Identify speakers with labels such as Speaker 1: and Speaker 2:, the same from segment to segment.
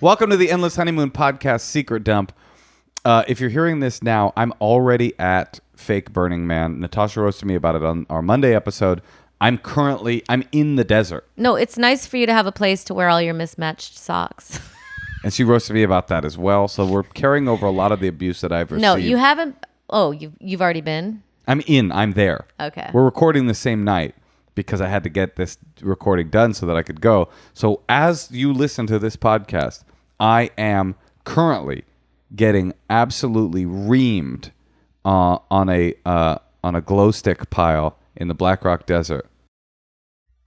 Speaker 1: Welcome to the Endless Honeymoon Podcast Secret Dump. If you're hearing this now, I'm already at Fake Burning Man. Natasha roasted me about it on our Monday episode. I'm in the desert.
Speaker 2: No, it's nice for you to have a place to wear all your mismatched socks.
Speaker 1: And she roasted me about that as well. So we're carrying over a lot of the abuse that I've received.
Speaker 2: No, you haven't. Oh, you've already been?
Speaker 1: I'm there.
Speaker 2: Okay.
Speaker 1: We're recording the same night because I had to get this recording done so that I could go. So as you listen to this podcast, I am currently getting absolutely reamed on a glow stick pile in the Black Rock Desert.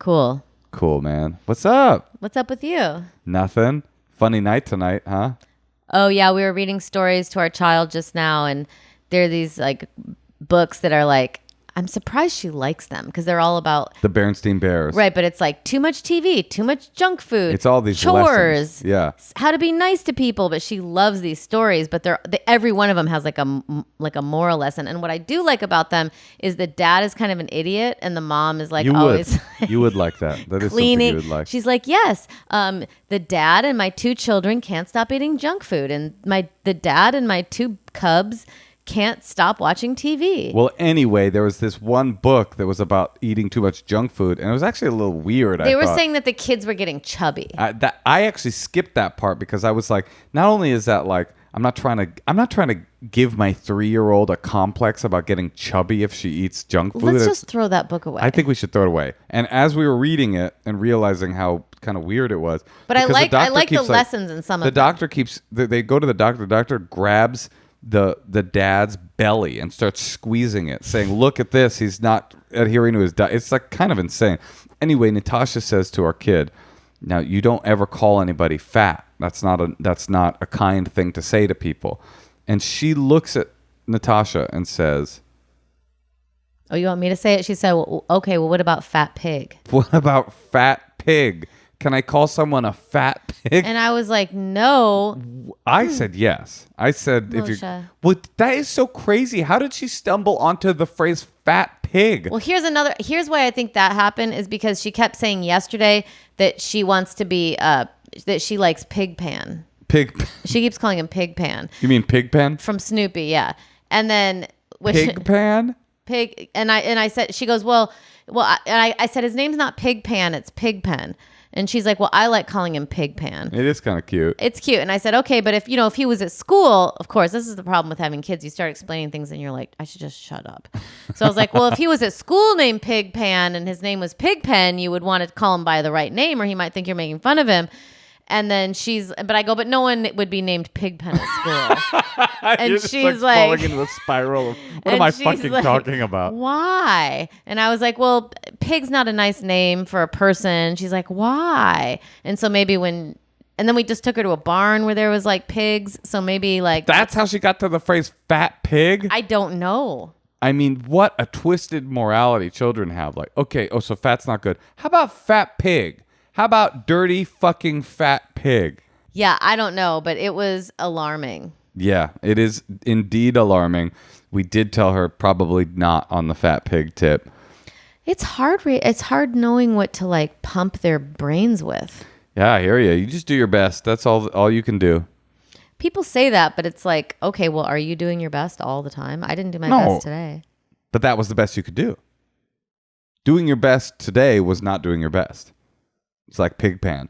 Speaker 2: Cool,
Speaker 1: man. What's up?
Speaker 2: What's up with you?
Speaker 1: Nothing. Funny night tonight, huh?
Speaker 2: Oh, yeah. We were reading stories to our child just now, and there are these like books that are like, I'm surprised she likes them because they're all about
Speaker 1: the Bernstein Bears.
Speaker 2: Right, but it's like too much TV, too much junk food.
Speaker 1: It's all these
Speaker 2: chores.
Speaker 1: Lessons. Yeah.
Speaker 2: How to be nice to people, but she loves these stories, but every one of them has like a moral lesson. And what I do like about them is the dad is kind of an idiot and the mom is like always
Speaker 1: you would like that. That is
Speaker 2: cleaning.
Speaker 1: Something you would like.
Speaker 2: She's like, "Yes, the dad and my 2 children can't stop eating junk food, and the dad and my 2 cubs can't stop watching TV."
Speaker 1: Well, anyway, there was this one book that was about eating too much junk food, and it was actually a little weird.
Speaker 2: They were saying that the kids were getting chubby.
Speaker 1: I actually skipped that part because I was like, not only is that like I'm not trying to give my 3-year-old a complex about getting chubby if she eats junk food.
Speaker 2: Let's just throw that book away.
Speaker 1: I think we should throw it away. And as we were reading it and realizing how kind of weird it was,
Speaker 2: but I like the lessons in some of them.
Speaker 1: The doctor they go to the doctor. The doctor grabs the dad's belly and starts squeezing it, saying, "Look at this. He's not adhering to his diet." It's like kind of insane. Anyway, Natasha says to our kid, "Now you don't ever call anybody fat. That's not a kind thing to say to people." And she looks at Natasha and says,
Speaker 2: "Oh, you want me to say it?" She said, "Well, okay. Well, what about fat pig?"
Speaker 1: "What about fat pig? Can I call someone a fat pig?"
Speaker 2: And I was like, "No."
Speaker 1: I said yes. I said,
Speaker 2: Moshe.
Speaker 1: "If you..." Well, that is so crazy. How did she stumble onto the phrase "fat pig"?
Speaker 2: Well, here's why I think that happened is because she kept saying yesterday that she wants to be that she likes Pig Pan. She keeps calling him Pig Pan.
Speaker 1: You mean Pig Pan?
Speaker 2: From Snoopy, yeah. And then
Speaker 1: Pig Pan?
Speaker 2: Pig, and I said, she goes, well, I said his name's not Pig Pan, it's Pig Pen. And she's like, "Well, I like calling him Pig Pan."
Speaker 1: It is kind of cute.
Speaker 2: It's cute. And I said, "Okay, but if he was at school, of course, this is the problem with having kids. You start explaining things and you're like, I should just shut up." So I was like, "Well, if he was at school named Pig Pan and his name was Pig Pen, you would want to call him by the right name or he might think you're making fun of him." And then but no one would be named Pig Pen at school. And she's like
Speaker 1: falling into the spiral of, what am I fucking talking about?
Speaker 2: Why? And I was like, "Well, pig's not a nice name for a person." She's like, "Why?" And so maybe and then we just took her to a barn where there was like pigs. So maybe like
Speaker 1: that's how she got to the phrase "fat pig."
Speaker 2: I don't know.
Speaker 1: I mean, what a twisted morality children have. Like, okay, so fat's not good. How about fat pig? How about dirty fucking fat pig?
Speaker 2: Yeah, I don't know, but it was alarming.
Speaker 1: Yeah, it is indeed alarming. We did tell her probably not on the fat pig tip.
Speaker 2: It's hard. It's hard knowing what to like pump their brains with.
Speaker 1: Yeah, I hear you. You just do your best. That's all you can do.
Speaker 2: People say that, but it's like, okay, well, are you doing your best all the time? I didn't do my best today.
Speaker 1: But that was the best you could do. Doing your best today was not doing your best. It's like Pig Pan.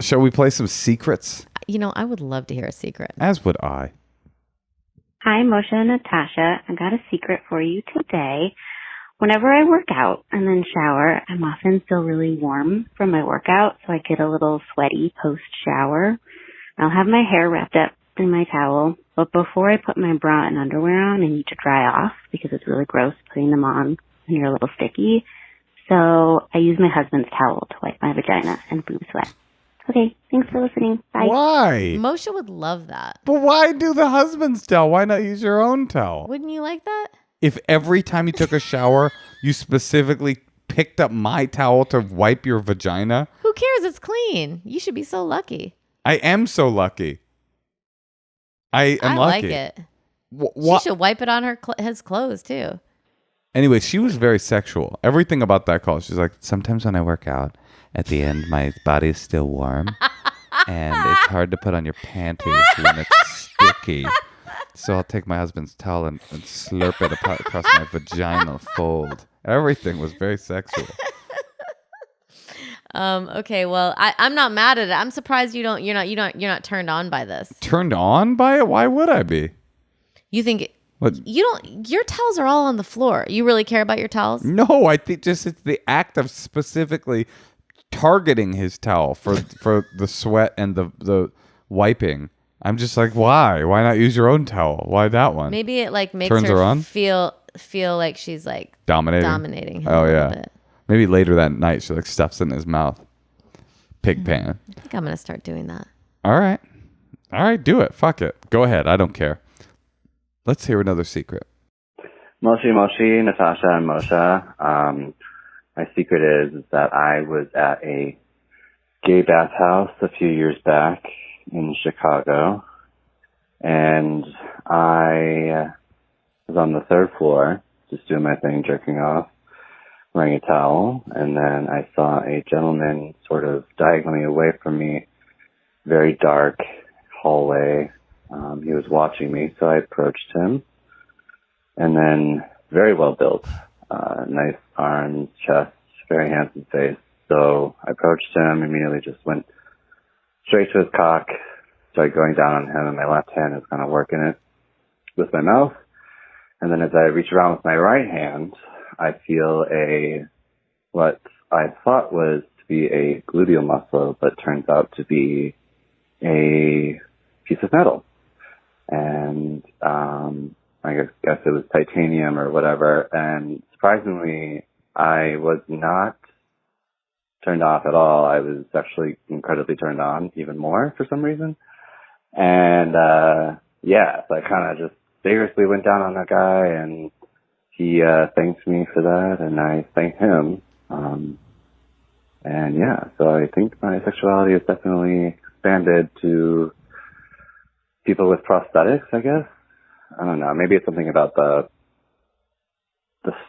Speaker 1: Shall we play some secrets?
Speaker 2: I would love to hear a secret.
Speaker 1: As would I.
Speaker 3: Hi, Moshe and Natasha. I got a secret for you today. Whenever I work out and then shower, I'm often still really warm from my workout, so I get a little sweaty post-shower. I'll have my hair wrapped up in my towel, but before I put my bra and underwear on, I need to dry off because it's really gross putting them on when you're a little sticky. So I use my husband's towel to wipe my vagina and boob sweat. Okay, thanks for listening. Bye.
Speaker 1: Why?
Speaker 2: Moshe would love that.
Speaker 1: But why do the husband's towel? Why not use your own towel?
Speaker 2: Wouldn't you like that?
Speaker 1: If every time you took a shower, you specifically picked up my towel to wipe your vagina?
Speaker 2: Who cares? It's clean. You should be so lucky.
Speaker 1: I am so lucky. I am lucky.
Speaker 2: I like it. She should wipe it on his clothes too.
Speaker 1: Anyway, she was very sexual. Everything about that call. She's like, sometimes when I work out At the end, my body is still warm, and it's hard to put on your panties when it's sticky. So I'll take my husband's towel and slurp it across my vaginal fold. Everything was very sexual.
Speaker 2: Okay, well, I'm not mad at it. I'm surprised you're not turned on by this.
Speaker 1: Turned on by it? Why would I be?
Speaker 2: You think
Speaker 1: What?
Speaker 2: your towels are all on the floor. You really care about your towels?
Speaker 1: No, I think just it's the act of specifically targeting his towel for the sweat and the wiping. I'm just like, why? Why not use your own towel? Why that one?
Speaker 2: Maybe it like makes
Speaker 1: Turns her on?
Speaker 2: feel like she's like
Speaker 1: Dominating
Speaker 2: him
Speaker 1: Oh
Speaker 2: a little
Speaker 1: yeah.
Speaker 2: bit.
Speaker 1: Maybe later that night she like stuffs it in his mouth. Pig pan.
Speaker 2: I think I'm gonna start doing that.
Speaker 1: All right, do it. Fuck it. Go ahead. I don't care. Let's hear another secret.
Speaker 4: Moshe, Natasha and Moshe. My secret is that I was at a gay bathhouse a few years back in Chicago, and I was on the third floor, just doing my thing, jerking off, wearing a towel, and then I saw a gentleman sort of diagonally away from me, very dark hallway. He was watching me, so I approached him, and then very well built, nice arms, chest, very handsome face. So I approached him, immediately just went straight to his cock, started going down on him, and my left hand is kind of working it with my mouth. And then as I reach around with my right hand, I feel what I thought was to be a gluteal muscle, but turns out to be a piece of metal. And I guess it was titanium or whatever. And surprisingly, I was not turned off at all. I was actually incredibly turned on even more for some reason. And so I kind of just vigorously went down on that guy, and he thanked me for that, and I thanked him. So I think my sexuality has definitely expanded to people with prosthetics, I guess. I don't know. Maybe it's something about the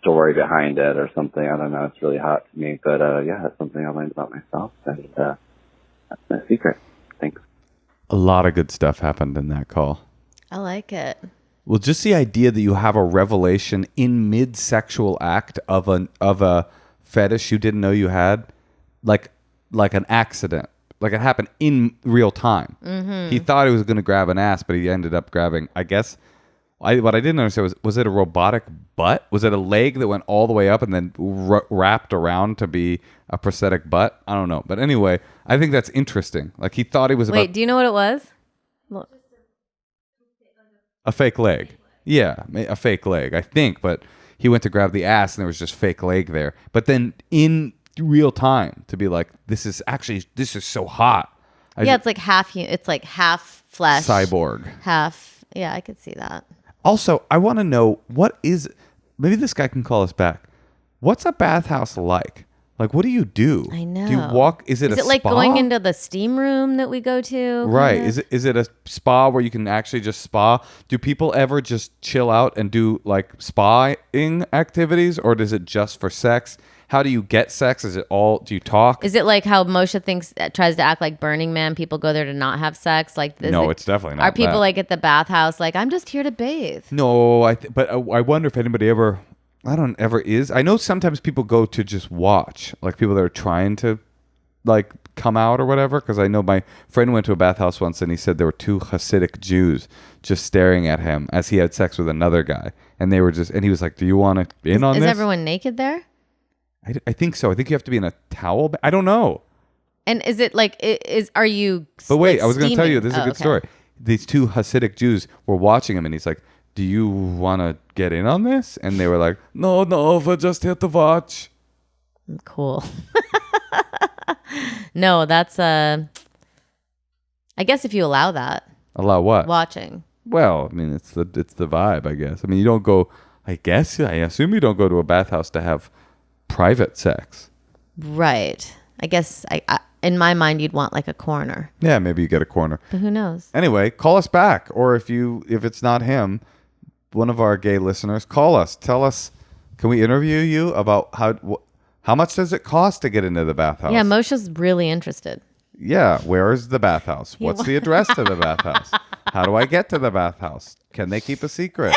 Speaker 4: story behind it or something. I don't know. It's really hot to me. But it's something I learned about myself, and that's my secret. Thanks.
Speaker 1: A lot of good stuff happened in that call.
Speaker 2: I like it.
Speaker 1: Well, just the idea that you have a revelation in mid-sexual act of a fetish you didn't know you had, like an accident, like it happened in real time. Mm-hmm. He thought he was going to grab an ass, but he ended up grabbing, I guess. What I didn't understand was it a robotic butt? Was it a leg that went all the way up and then wrapped around to be a prosthetic butt? I don't know. But anyway, I think that's interesting. Like he thought he was
Speaker 2: Wait, do you know what it was? Look.
Speaker 1: A fake leg. Yeah, a fake leg, I think. But he went to grab the ass and there was just fake leg there. But then in real time to be like, this is so hot.
Speaker 2: It's like half flesh.
Speaker 1: Cyborg.
Speaker 2: Half. Yeah, I could see that.
Speaker 1: Also, I want to know maybe this guy can call us back. What's a bathhouse like? Like, what do you do?
Speaker 2: I know.
Speaker 1: Do you walk? Is it
Speaker 2: like
Speaker 1: spa?
Speaker 2: going into the steam room that we go to?
Speaker 1: Right.
Speaker 2: Kinda?
Speaker 1: Is it a spa where you can actually just spa? Do people ever just chill out and do like spa-ing activities, or is it just for sex? How do you get sex? Do you talk?
Speaker 2: Is it like how Moshe tries to act like Burning Man? People go there to not have sex? Like,
Speaker 1: no, it's definitely not.
Speaker 2: Are people
Speaker 1: that.
Speaker 2: like at the bathhouse like, I'm just here to bathe?
Speaker 1: No, but I wonder if anybody ever is. I know sometimes people go to just watch, like people that are trying to like come out or whatever. Because I know my friend went to a bathhouse once and he said there were two Hasidic Jews just staring at him as he had sex with another guy, and they were and he was like, "Do you want to in on this?"
Speaker 2: Is everyone naked there?
Speaker 1: I think so. I think you have to be in a towel. I don't know.
Speaker 2: And is it like are you?
Speaker 1: But wait,
Speaker 2: like,
Speaker 1: I was going to tell you.
Speaker 2: steaming?
Speaker 1: This is a good
Speaker 2: Okay.
Speaker 1: story. These two Hasidic Jews were watching him, and he's like, "Do you want to get in on this?" And they were like, "No, we're just here to watch."
Speaker 2: Cool. No, that's I guess if you allow that.
Speaker 1: Allow what?
Speaker 2: Watching.
Speaker 1: Well, I mean, it's the vibe, I guess. I mean, you don't go. I assume you don't go to a bathhouse to have private sex.
Speaker 2: Right. I guess I in my mind you'd want like a corner.
Speaker 1: Yeah, maybe you get a corner.
Speaker 2: But who knows?
Speaker 1: Anyway, call us back, or if it's not him, one of our gay listeners, call us. Tell us. Can we interview you about how How much does it cost to get into the bathhouse?
Speaker 2: Yeah, Moshe's really interested.
Speaker 1: Yeah, where is the bathhouse? What's the address to the bathhouse? How do I get to the bathhouse? Can they keep a secret?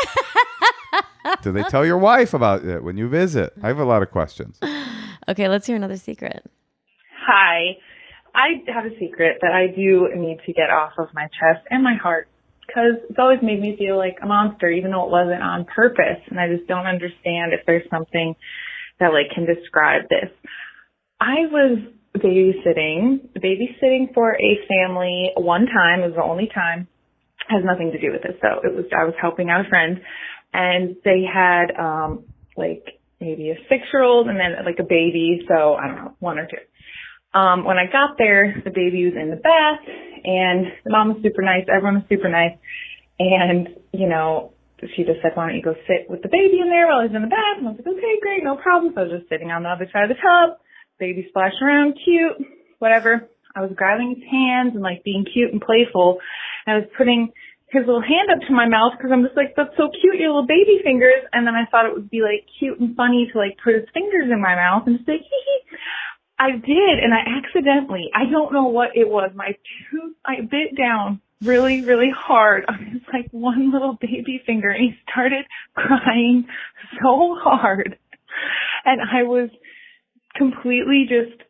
Speaker 1: Do they tell your wife about it when you visit? I have a lot of questions.
Speaker 2: Okay, let's hear another secret.
Speaker 5: Hi. I have a secret that I do need to get off of my chest and my heart because it's always made me feel like a monster, even though it wasn't on purpose. And I just don't understand if there's something that like can describe this. I was babysitting for a family one time. It was the only time. Has nothing to do with this though. I was helping out a friend and they had like maybe a 6-year-old and then like a baby. So I don't know, 1 or 2. When I got there, the baby was in the bath and the mom was super nice. Everyone was super nice. And, you know, she just said, why don't you go sit with the baby in there while he's in the bath? And I was like, okay, great, no problem. So I was just sitting on the other side of the tub, baby splashing around, cute, whatever. I was grabbing his hands and like being cute and playful. And I was putting his little hand up to my mouth because I'm just like, that's so cute, your little baby fingers. And then I thought it would be like cute and funny to like put his fingers in my mouth and just say, hee hee. I did, and I accidentally, I don't know what it was, I bit down really, really hard on his like one little baby finger, and he started crying so hard. And I was completely just,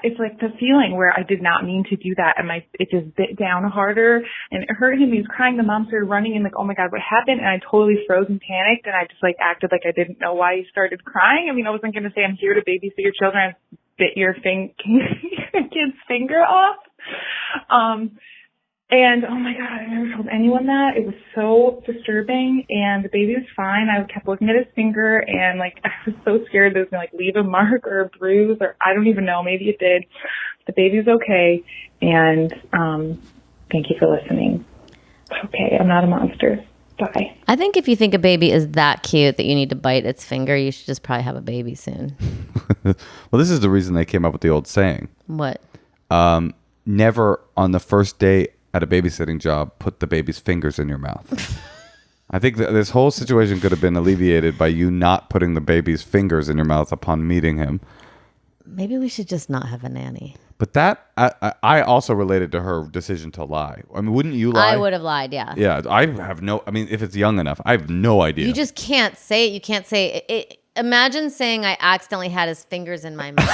Speaker 5: it's like the feeling where I did not mean to do that, and it just bit down harder, and it hurt him. He was crying. The mom started running, and like, oh my God, what happened? And I totally froze and panicked, and I just like acted like I didn't know why he started crying. I mean, I wasn't going to say I'm here to babysit your children. I bit your kid's finger off. And oh my God, I never told anyone that. It was so disturbing, and the baby was fine. I kept looking at his finger, and like I was so scared that it was gonna like leave a mark or a bruise, or I don't even know. Maybe it did. The baby's okay, and thank you for listening. Okay, I'm not a monster. Bye.
Speaker 2: I think if you think a baby is that cute that you need to bite its finger, you should just probably have a baby soon.
Speaker 1: Well, this is the reason they came up with the old saying.
Speaker 2: What?
Speaker 1: Never on the first day at a babysitting job, put the baby's fingers in your mouth. I think that this whole situation could have been alleviated by you not putting the baby's fingers in your mouth upon meeting him.
Speaker 2: Maybe we should just not have a nanny.
Speaker 1: But that, I also related to her decision to lie. I mean, wouldn't you lie?
Speaker 2: I would have lied, yeah.
Speaker 1: Yeah, if it's young enough, I have no idea.
Speaker 2: You just can't say it. You can't say it. Imagine saying I accidentally had his fingers in my mouth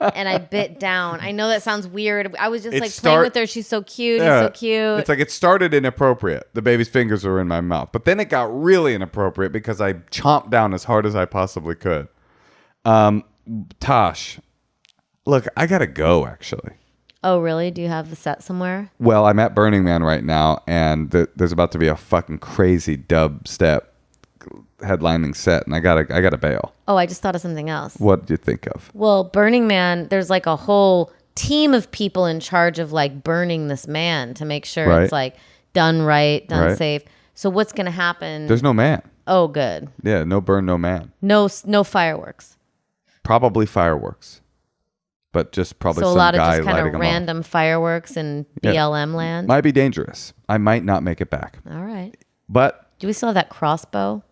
Speaker 2: and I bit down. I know that sounds weird. I was just playing with her. She's so cute.
Speaker 1: Yeah,
Speaker 2: he's so cute.
Speaker 1: It's like it started inappropriate. The baby's fingers were in my mouth. But then it got really inappropriate because I chomped down as hard as I possibly could. Tosh, look, I got to go actually.
Speaker 2: Oh, really? Do you have the set somewhere?
Speaker 1: Well, I'm at Burning Man right now and there's about to be a fucking crazy dubstep headlining set, and I gotta bail.
Speaker 2: Oh, I just thought of something else.
Speaker 1: What did you think of?
Speaker 2: Well, Burning Man, there's like a whole team of people in charge of like burning this man to make sure it's like done right, done safe. So what's gonna happen?
Speaker 1: There's no man.
Speaker 2: Oh, good.
Speaker 1: Yeah, no burn, no man.
Speaker 2: No fireworks.
Speaker 1: Probably fireworks, but just probably
Speaker 2: so
Speaker 1: some
Speaker 2: a lot of
Speaker 1: guy
Speaker 2: just kind
Speaker 1: lighting
Speaker 2: of
Speaker 1: them
Speaker 2: random fireworks in BLM land.
Speaker 1: Might be dangerous. I might not make it back.
Speaker 2: All right.
Speaker 1: But
Speaker 2: do we still have that crossbow?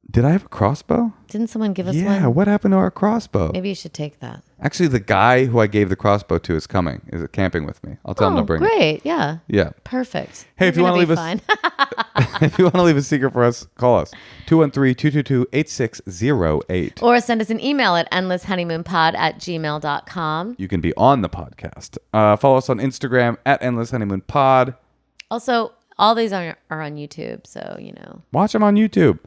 Speaker 1: Did I have a crossbow?
Speaker 2: Didn't someone give us one?
Speaker 1: Yeah, what happened to our crossbow?
Speaker 2: Maybe you should take that.
Speaker 1: Actually, the guy who I gave the crossbow to is camping with me. I'll tell him to bring it.
Speaker 2: Great. Yeah.
Speaker 1: Yeah.
Speaker 2: Perfect.
Speaker 1: Hey, if you want to leave us if you want to leave a secret for us, call us 213-222-8608.
Speaker 2: Or send us an email at endlesshoneymoonpod@gmail.com.
Speaker 1: You can be on the podcast. Follow us on Instagram at endlesshoneymoonpod.
Speaker 2: Also, all these are on YouTube, so you know.
Speaker 1: Watch them on YouTube.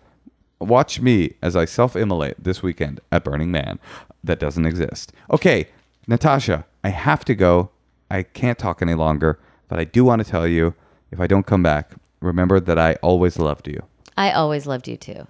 Speaker 1: Watch me as I self-immolate this weekend at Burning Man. That doesn't exist. Okay, Natasha, I have to go. I can't talk any longer, but I do want to tell you, if I don't come back, remember that I always loved you.
Speaker 2: I always loved you too.